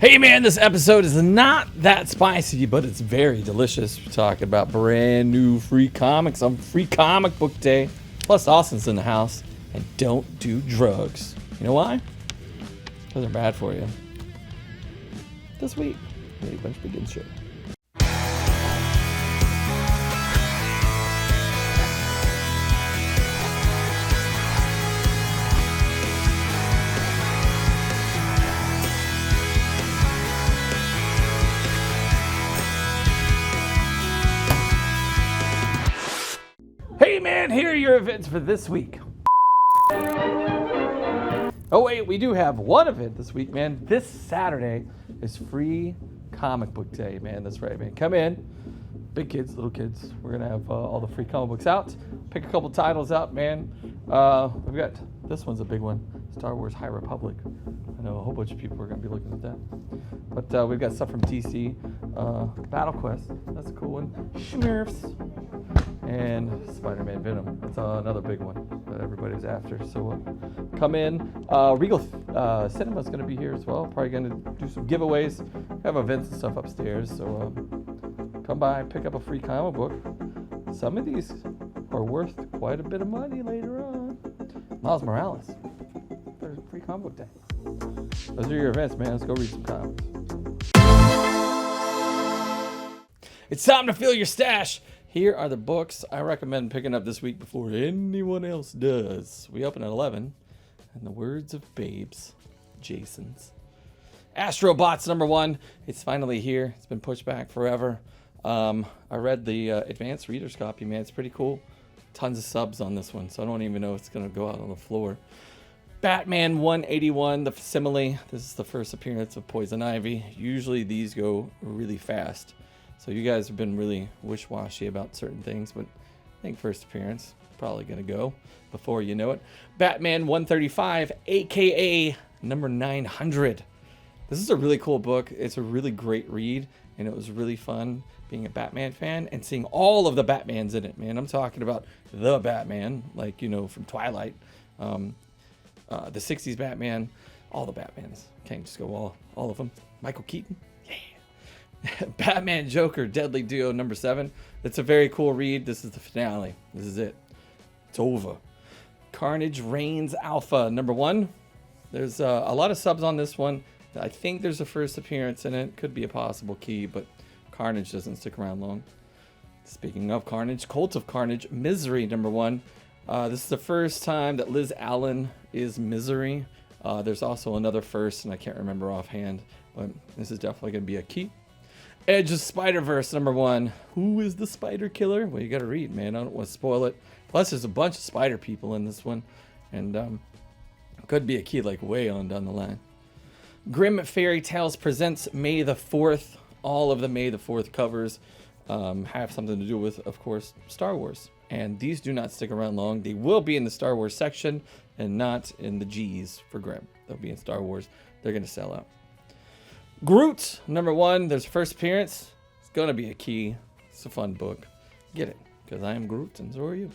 Hey man, this episode is not that spicy, but it's very delicious. We're talking about brand new free comics on Free Comic Book Day. Plus Austin's in the house. And don't do drugs. You know why? Because they're bad for you. This week, Brady Bunch Begins Show. Hey man, here are your events for this week. Oh wait, we do have one event this week, man. This Saturday is Free Comic Book Day, man. That's right, man. Come in, big kids, little kids. We're gonna have all the free comic books out. Pick a couple titles out, man. We've got, this one's a big one, Star Wars High Republic. I know a whole bunch of people are gonna be looking at that. But we've got stuff from DC, Battle Quest, that's a cool one. Smurfs. And Spider-Man Venom. That's another big one that everybody's after. So come in. Regal Cinema's going to be here as well. Probably going to do some giveaways. We have events and stuff upstairs. So come by, pick up a free comic book. Some of these are worth quite a bit of money later on. Miles Morales. There's Free Comic Book Day. Those are your events, man. Let's go read some comics. It's time to fill your stash. Here are the books I recommend picking up this week before anyone else does. We open at 11. And the words of babes, Jason's. Astrobots #1. It's finally here. It's been pushed back forever. I read the advanced reader's copy, man. It's pretty cool. Tons of subs on this one, so I don't even know if it's going to go out on the floor. Batman 181, the facsimile. This is the first appearance of Poison Ivy. Usually these go really fast. So you guys have been really wish-washy about certain things, but I think first appearance, probably going to go before you know it. Batman 135, a.k.a. number 900. This is a really cool book. It's a really great read, and it was really fun being a Batman fan and seeing all of the Batmans in it, man. I'm talking about the Batman, like, you know, from Twilight, the 60s Batman, all the Batmans. Can't just go all of them. Michael Keaton. Batman Joker Deadly Duo #7. It's a very cool read. This is the finale. This is it. It's over. Carnage Reigns Alpha #1. There's a lot of subs on this one. I think there's a first appearance in it. Could be a possible key, but Carnage doesn't stick around long. Speaking of Carnage, Cult of Carnage Misery #1. This is the first time that Liz Allen is Misery. There's also another first, and I can't remember offhand, but this is definitely going to be a key. Edge of Spider-Verse #1. Who is the spider killer? Well, you got to read, man. I don't want to spoil it. Plus, there's a bunch of spider people in this one. And could be a key like way on down the line. Grimm Fairy Tales presents May the 4th. All of the May the 4th covers have something to do with, of course, Star Wars. And these do not stick around long. They will be in the Star Wars section and not in the G's for Grimm. They'll be in Star Wars. They're going to sell out. Groot #1. There's first appearance. It's gonna be a key. It's a fun book. Get it, because I am Groot and so are you.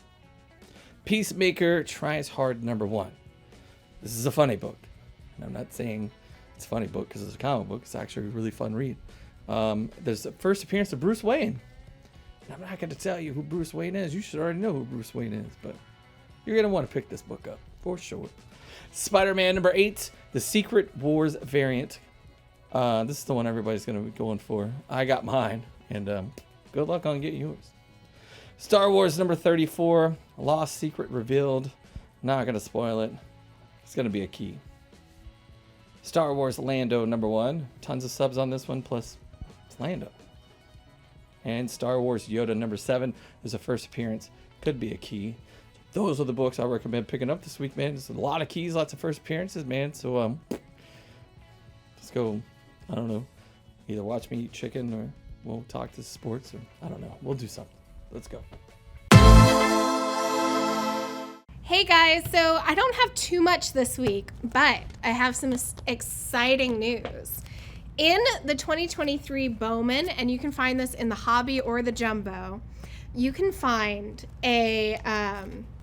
Peacemaker Tries Hard #1. This is a funny book, and I'm not saying it's a funny book because it's a comic book. It's actually a really fun read. There's the first appearance of Bruce Wayne. And I'm not going to tell you who Bruce Wayne is. You should already know who Bruce Wayne is, but you're going to want to pick this book up for sure. Spider-Man #8, the Secret Wars variant. This is the one everybody's going to be going for. I got mine, and good luck on getting yours. Star Wars #34, Lost Secret Revealed. Not going to spoil it. It's going to be a key. Star Wars Lando #1. Tons of subs on this one, plus it's Lando. And Star Wars Yoda #7. There's a first appearance. Could be a key. Those are the books I recommend picking up this week, man. There's a lot of keys, lots of first appearances, man. So let's go. I don't know. Either watch me eat chicken or we'll talk to sports or I don't know. We'll do something. Let's go. Hey guys, so I don't have too much this week, but I have some exciting news. In the 2023 Bowman, and you can find this in the Hobby or the Jumbo, you can find a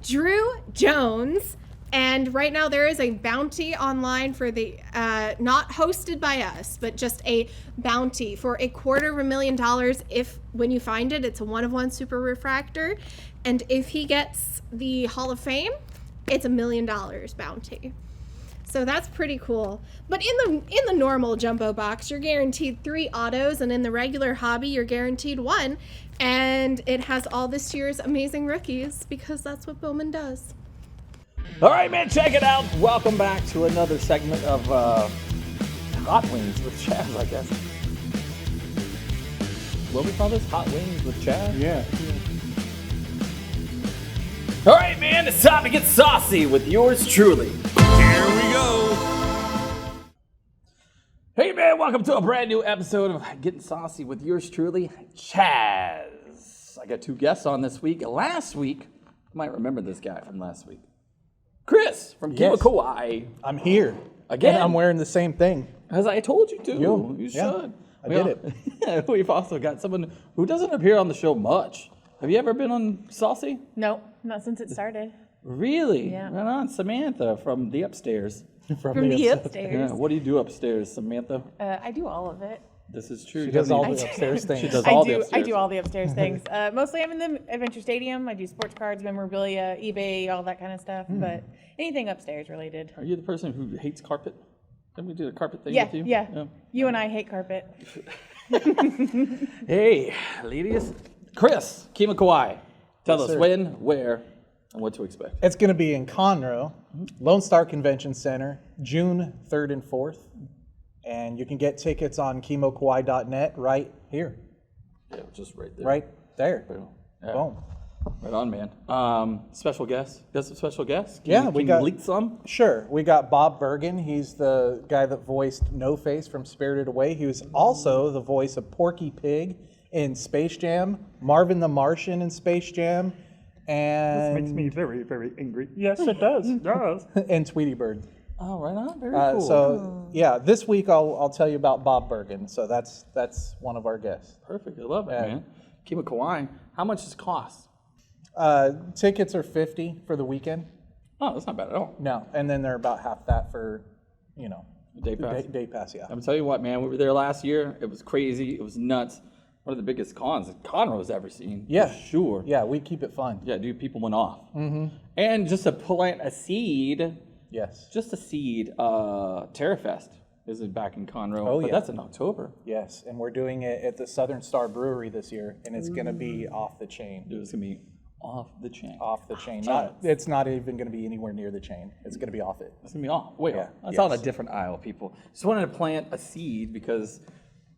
Drew Jones And right now there is a bounty online for the, not hosted by us, but just a bounty for $250,000 if, when you find it, it's a 1-of-1 super refractor. And if he gets the Hall of Fame, it's $1 million bounty. So that's pretty cool. But in the normal jumbo box, you're guaranteed 3 autos, and in the regular hobby, you're guaranteed 1. And it has all this year's amazing rookies because that's what Bowman does. All right, man, check it out. Welcome back to another segment of Hot Wings with Chaz, I guess. What we call this? Hot Wings with Chaz? Yeah. All right, man, it's time to get saucy with yours truly. Here we go. Hey, man, welcome to a brand new episode of Getting Saucy with yours truly, Chaz. I got 2 guests on this week. Last week, you might remember this guy from last week. Chris from Yes. Kauai. I'm here. Again? And I'm wearing the same thing. As I told you to. You. You Yeah, should. I did it. We've also got someone who doesn't appear on the show much. Have you ever been on Saucy? Nope, not since it started. Really? Yeah. Right on. Samantha from the upstairs. From the upstairs. Yeah. What do you do upstairs, Samantha? I do all of it. This is true. She does all I the do. upstairs things. She does I all do. the upstairs. I do all the upstairs things. Mostly, I'm in the Adventure Stadium. I do sports cards, memorabilia, eBay, all that kind of stuff. But anything upstairs related. Are you the person who hates carpet? Didn't we do the carpet thing Yeah, with you? yeah. You and I hate carpet. Hey, ladies. Chris, Kima Kauai. Tell Yes, us sir. when, where, and what to expect. It's going to be in Conroe, Lone Star Convention Center, June 3rd and 4th. And you can get tickets on chemokauai.net right here. Yeah, just right there. Right there. Yeah. Boom. Right on, man. Special guest. You got some special guests? Yeah, Can we you got- leak some? Sure. We got Bob Bergen. He's the guy that voiced No Face from Spirited Away. He was also the voice of Porky Pig in Space Jam, Marvin the Martian in Space Jam, and Makes me very, very angry. Yes, it does. It does. and Tweety Bird. Oh, right on. Very cool. So yeah, this week I'll tell you about Bob Bergen. So that's one of our guests. Perfect. I love it, Yeah. man. Kima Kauai. How much does it cost? Tickets are $50 for the weekend. Oh, that's not bad at all. No, and then they're about half that for, Day pass. day pass. Yeah. I'm gonna tell you what, man. We were there last year. It was crazy. It was nuts. One of the biggest cons that Conroe's ever seen. Yeah. For sure. Yeah, we keep it fun. Yeah, dude. People went off. Mm-hmm. And just to plant a seed. Yes. Just a seed. Terrafest is back in Conroe. Oh, but yeah. that's in October. Yes, and we're doing it at the Southern Star Brewery this year, and it's going to be off the chain. Dude, it's gonna be off the chain. Off the chain. Chaz. It's not even going to be anywhere near the chain. It's going to be off it. It's gonna be off. Wait, Yeah, that's on a yes. different aisle, people. Just wanted to plant a seed because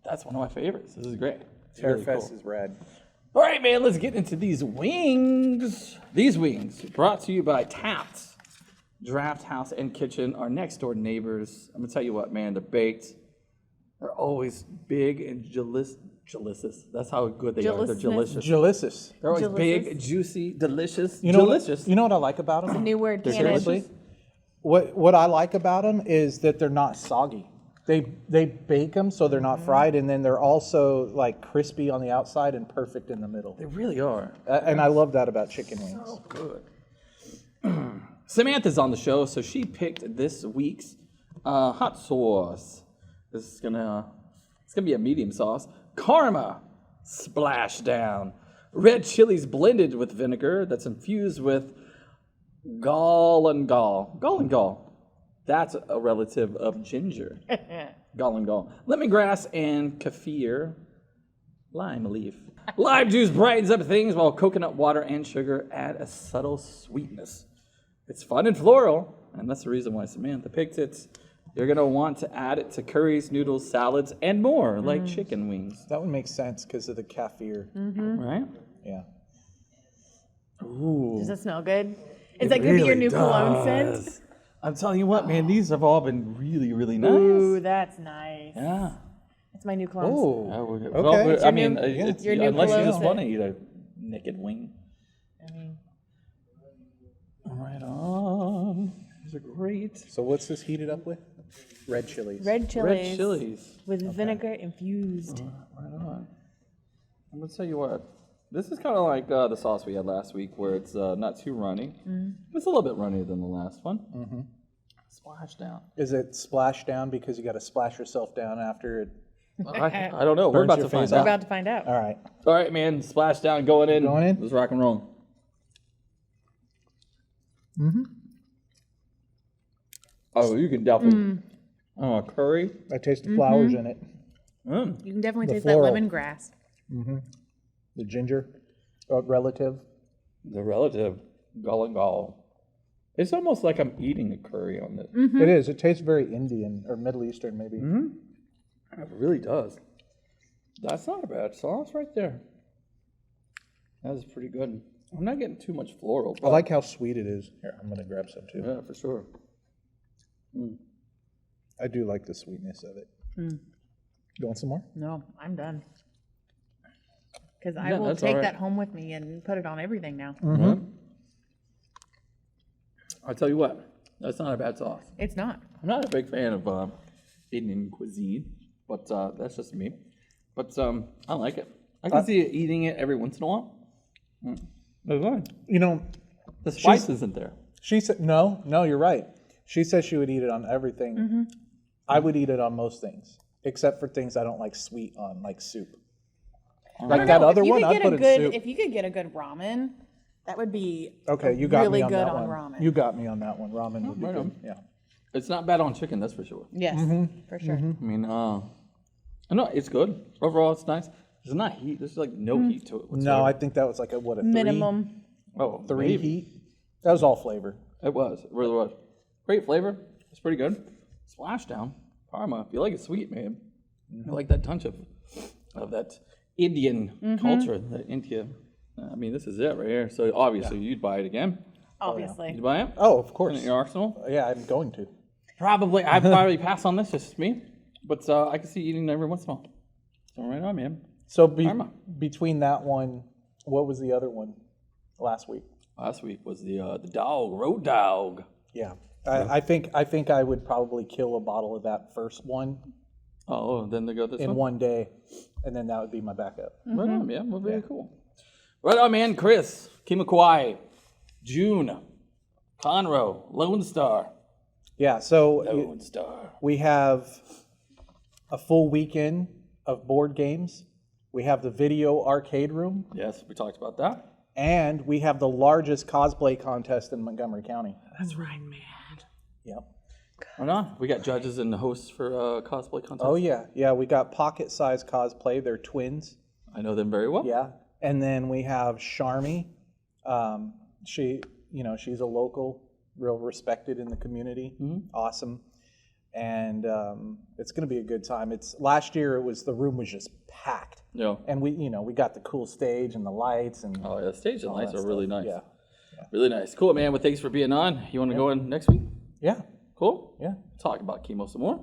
that's one of my favorites. This is great. It's really Terrafest cool. is rad. All right, man, let's get into these wings. These wings brought to you by Taps, Drafthouse and Kitchen, our next door neighbors. I'm gonna tell you what, man, they're baked. They're always big and delicious. That's how good they are. They're delicious. Delicious. They're always big, Delicious. juicy, delicious. You know delicious. You know what I like about them? New word, They're canon. delicious. What I like about them is that they're not soggy. They bake them so they're not fried, and then they're also like crispy on the outside and perfect in the middle. They really are. And I love that about chicken wings. Oh, good. Samantha's on the show, so she picked this week's hot sauce. This is it's gonna be a medium sauce. Karma splashdown. Red chilies blended with vinegar that's infused with gall and gall. Gall and gall. That's a relative of ginger. Gall and gall. Lemongrass and kaffir. Lime leaf. Lime juice brightens up things while coconut water and sugar add a subtle sweetness. It's fun and floral, and that's the reason why Samantha picked it. You're going to want to add it to curries, noodles, salads, and more, like chicken wings. That would make sense because of the kaffir. Right? Yeah. Ooh. Does it smell good? Is that going to be your new cologne scent? I'm telling you what, man, these have all been really, really nice. Ooh, that's nice. Yeah. That's my new cologne. Oh. Okay. Okay. I mean, your new unless you cologne just want to scent. eat a naked wing. I mean, Right on. These are great. So what's this heated up with? Red chilies. red chilies. Red chilies. With vinegar infused. Right on. I'm gonna tell you what. This is kind of like the sauce we had last week, where it's not too runny. It's a little bit runnier than the last one. Splash down. Is it splash down because you got to splash yourself down after it? I don't know. We're Burns about your to find face We're out. about to find out. All right. All right, man. Splash down, going in. Going in? Let's rock and roll. Oh, you can definitely. Oh, curry. I taste the flowers in it. You can definitely The taste floral. that lemongrass. The ginger relative. The relative galangal. It's almost like I'm eating a curry on this. It is. It tastes very Indian or Middle Eastern, maybe. It really does. That's not a bad sauce right there. That is pretty good. I'm not getting too much floral. I like how sweet it is. Here, I'm going to grab some too. Yeah, for sure. I do like the sweetness of it. You want some more? No, I'm done. Because I Yeah, will that's take all right. that home with me and put it on everything now. I'll tell you what. That's not a bad sauce. It's not. I'm not a big fan of Indian cuisine, but that's just me. But I like it. I can see eating it every once in a while. That's fine. You know, The spice isn't there. she said, no, you're right. She says she would eat it on everything. I would eat it on most things, except for things I don't like sweet on, like soup. Like that other one, I'd put in soup. If you could get a good ramen, that would be Okay, you got really me on good that on one. ramen. You got me on that one. Ramen would be right good. on. Yeah. It's not bad on chicken, that's for sure. Yes, for sure. I mean, no, it's good. Overall, it's nice. There's not heat. There's like no heat to it whatsoever. No, I think that was like a three? Minimum. Oh, Three maybe. heat. That was all flavor. It was. It really was. Great flavor. It's pretty good. Splashdown. Parma. If you like it sweet, man. I like that touch of that Indian culture. That India. I mean, this is it right here. So obviously you'd buy it again. Obviously. You'd buy it? Oh, of In course. your arsenal? Yeah, I'm going to. Probably. I'd probably pass on this. Just me. But I can see eating every once in a while. So right on, man. So Parma. between that one, what was the other one last week? Last week was the Dawg, Road Dawg. Yeah. I think I would probably kill a bottle of that first one Oh, then they go this in one? one day, and then that would be my backup. Right on, man. Well, very cool. Right on, man. Chris, Kimakwai, June, Conroe, Lone Star. Yeah, so Lone Star. we have a full weekend of board games. We have the video arcade room, Yes, we talked about that. and we have the largest cosplay contest in Montgomery County. That's right, man. Yep. Right on. We got judges and hosts for cosplay contest. Oh yeah, we got pocket-sized cosplay. They're twins. I know them very well. Yeah, and then we have Sharmy. She's a local, real respected in the community. Awesome, and it's going to be a good time. Last year the room was just packed, Yeah. and we got the cool stage and the lights and Oh, yeah. The stage and lights that are really stuff. nice. Yeah. Really nice. Cool, man. Well, thanks for being on. You want to go in next week? yeah, Cool. yeah. Talk about chemo some more.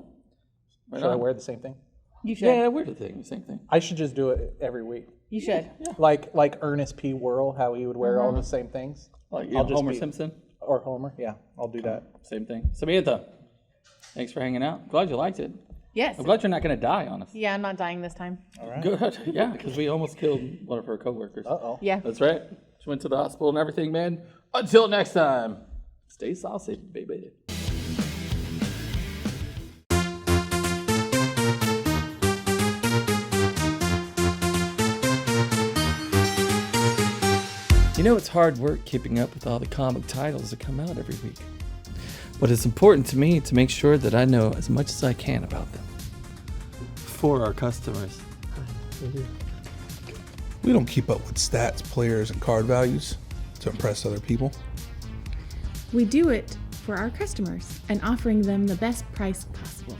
Right Should I on. wear the same thing? You should. Yeah, we're the thing. Same thing. I should just do it every week, You should. like Ernest P. Worrell, how he would wear all the same things, Like I'll just Homer be- Simpson. or Homer. Yeah, I'll do that. Same thing. Samantha, thanks for hanging out. Glad you liked it. Yes. I'm glad you're not going to die on us. Yeah, I'm not dying this time. Good. Yeah, because we almost killed one of her coworkers. Uh-oh. Yeah. That's right. She went to the hospital and everything, man. Until next time, stay saucy, baby. You know, it's hard work keeping up with all the comic titles that come out every week. But it's important to me to make sure that I know as much as I can about them. For our customers. We don't keep up with stats, players, and card values to impress other people. We do it for our customers and offering them the best price possible.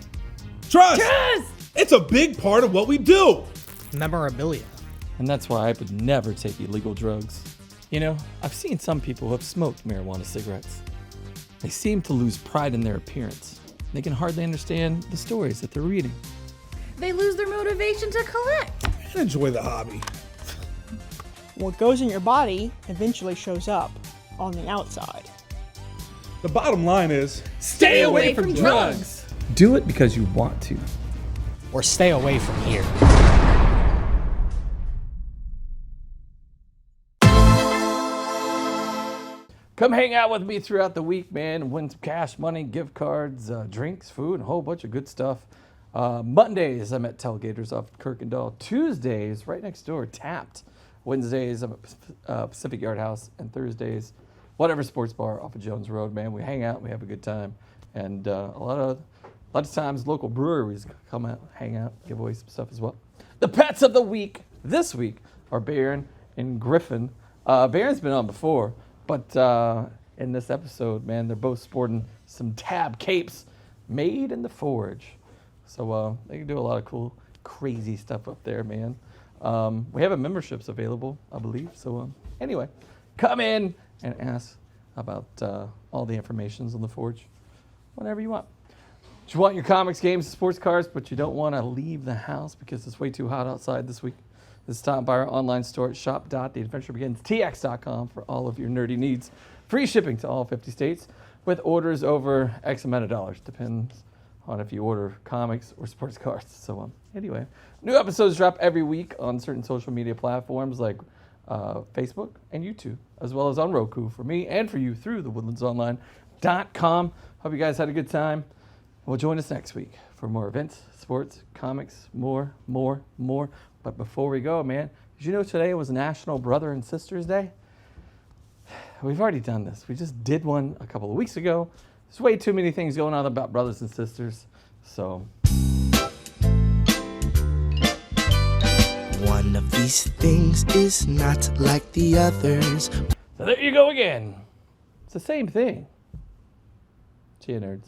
Trust! It's a big part of what we do! Memorabilia. And that's why I would never take illegal drugs. You know, I've seen some people who have smoked marijuana cigarettes. They seem to lose pride in their appearance. They can hardly understand the stories that they're reading. They lose their motivation to collect. Enjoy the hobby. What goes in your body eventually shows up on the outside. The bottom line is, Stay away from drugs. Do it because you want to. Or stay away from here. Come hang out with me throughout the week, man, and win some cash, money, gift cards, drinks, food, and a whole bunch of good stuff. Mondays, I'm at Tailgaters off Kirkendall. Tuesdays, right next door, Tapped. Wednesdays, I'm at Pacific Yard House. And Thursdays, whatever sports bar off of Jones Road, man. We hang out, we have a good time. And a lot of times, local breweries come out, hang out, give away some stuff as well. The pets of the week this week are Baron and Griffin. Baron's been on before, but in this episode, man, they're both sporting some tab capes made in the forge. So they can do a lot of cool, crazy stuff up there, man. We have memberships available, I believe. So anyway, come in and ask about all the informations on the forge whenever you want. If you want your comics, games, and sports cards, but you don't want to leave the house because it's way too hot outside this week, just stop by our online store at shop.theadventurebegins.tx.com for all of your nerdy needs. Free shipping to all 50 states with orders over X amount of dollars. Depends on if you order comics or sports cards. So anyway, new episodes drop every week on certain social media platforms like Facebook and YouTube, as well as on Roku for me and for you through thewoodlandsonline.com. Hope you guys had a good time. Well, join us next week for more events, sports, comics, more. But before we go, man, did you know today was National Brother and Sisters Day? We've already done this. We just did one a couple of weeks ago. There's way too many things going on about brothers and sisters. So one of these things is not like the others. So there you go again. It's the same thing. See you, nerds.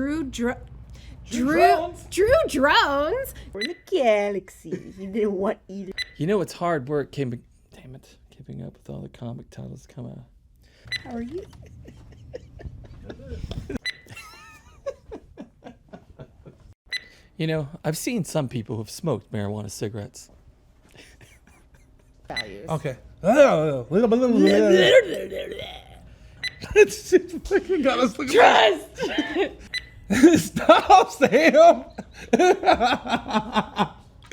Drew drones. We're in the galaxy. You didn't want either. You know it's hard work keeping up with all the comic titles come out. How are you? You know, I've seen some people who've smoked marijuana cigarettes. Values. Okay. Trust! Stop, Sam!